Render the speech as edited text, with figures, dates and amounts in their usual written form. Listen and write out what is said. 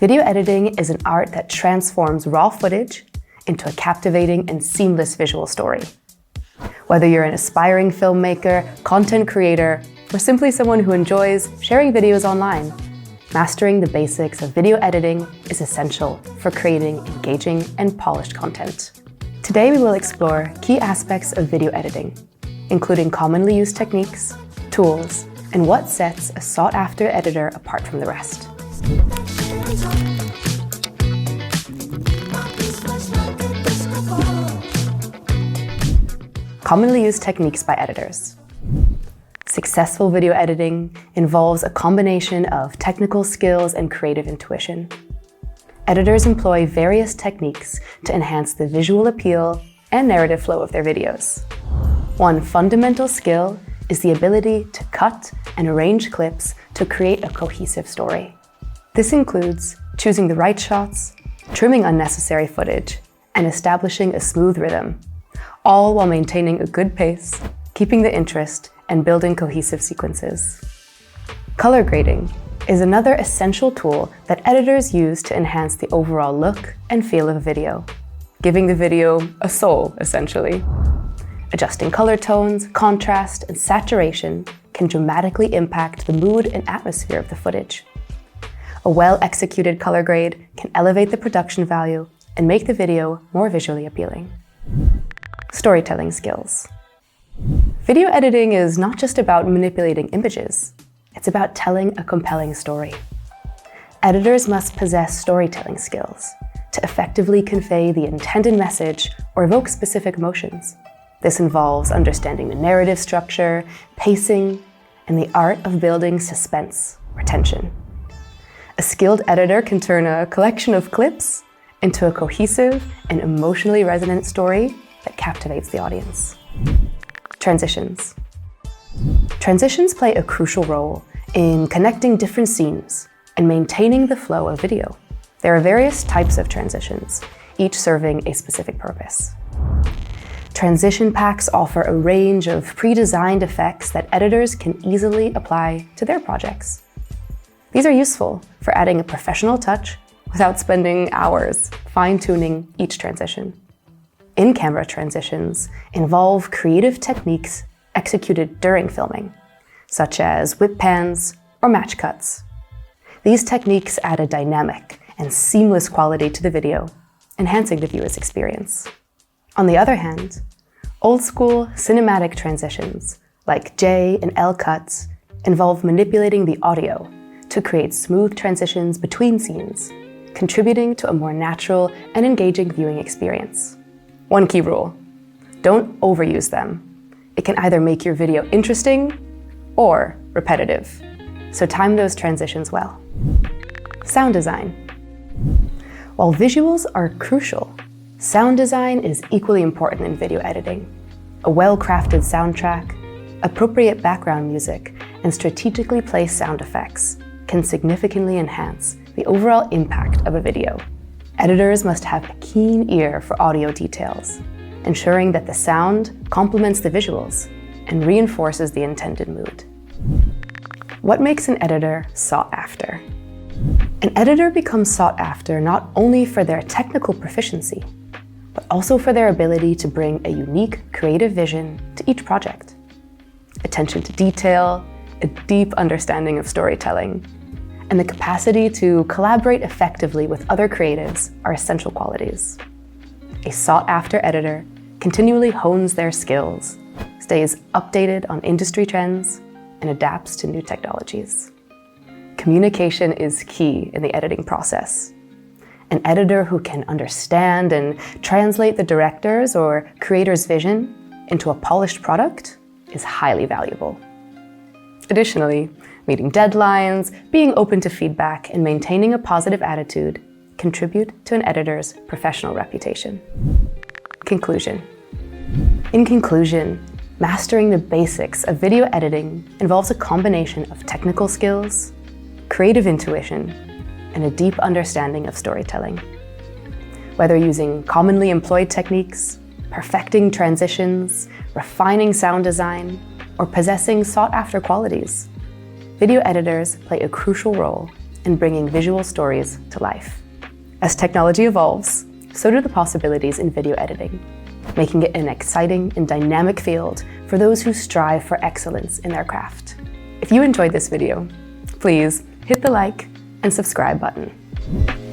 Video editing is an art that transforms raw footage into a captivating and seamless visual story. Whether you're an aspiring filmmaker, content creator, or simply someone who enjoys sharing videos online, mastering the basics of video editing is essential for creating engaging and polished content. Today we will explore key aspects of video editing, including commonly used techniques, tools, and what sets a sought-after editor apart from the rest. Commonly used techniques by editors. Successful video editing involves a combination of technical skills and creative intuition. Editors employ various techniques to enhance the visual appeal and narrative flow of their videos. One fundamental skill is the ability to cut and arrange clips to create a cohesive story. This includes choosing the right shots, trimming unnecessary footage, and establishing a smooth rhythm, all while maintaining a good pace, keeping the interest, and building cohesive sequences. Color grading is another essential tool that editors use to enhance the overall look and feel of a video, giving the video a soul, essentially. Adjusting color tones, contrast, and saturation can dramatically impact the mood and atmosphere of the footage. A well-executed color grade can elevate the production value and make the video more visually appealing. Storytelling skills. Video editing is not just about manipulating images, it's about telling a compelling story. Editors must possess storytelling skills to effectively convey the intended message or evoke specific emotions. This involves understanding the narrative structure, pacing, and the art of building suspense or tension. A skilled editor can turn a collection of clips into a cohesive and emotionally resonant story that captivates the audience. Transitions. Transitions play a crucial role in connecting different scenes and maintaining the flow of video. There are various types of transitions, each serving a specific purpose. Transition packs offer a range of pre-designed effects that editors can easily apply to their projects. These are useful for adding a professional touch without spending hours fine-tuning each transition. In-camera transitions involve creative techniques executed during filming, such as whip pans or match cuts. These techniques add a dynamic and seamless quality to the video, enhancing the viewer's experience. On the other hand, old-school cinematic transitions, like J and L cuts, involve manipulating the audio to create smooth transitions between scenes, contributing to a more natural and engaging viewing experience. One key rule: don't overuse them. It can either make your video interesting or repetitive, so time those transitions well. Sound design. While visuals are crucial, sound design is equally important in video editing. A well-crafted soundtrack, appropriate background music, and strategically placed sound effects can significantly enhance the overall impact of a video. Editors must have a keen ear for audio details, ensuring that the sound complements the visuals and reinforces the intended mood. What makes an editor sought after? An editor becomes sought after not only for their technical proficiency, but also for their ability to bring a unique creative vision to each project. Attention to detail, a deep understanding of storytelling, and the capacity to collaborate effectively with other creatives are essential qualities. A sought-after editor continually hones their skills, stays updated on industry trends, and adapts to new technologies. Communication is key in the editing process. An editor who can understand and translate the director's or creator's vision into a polished product is highly valuable. Additionally, meeting deadlines, being open to feedback, and maintaining a positive attitude contribute to an editor's professional reputation. Conclusion. In conclusion, mastering the basics of video editing involves a combination of technical skills, creative intuition, and a deep understanding of storytelling. Whether using commonly employed techniques, perfecting transitions, refining sound design, or possessing sought-after qualities, video editors play a crucial role in bringing visual stories to life. As technology evolves, so do the possibilities in video editing, making it an exciting and dynamic field for those who strive for excellence in their craft. If you enjoyed this video, please hit the like and subscribe button.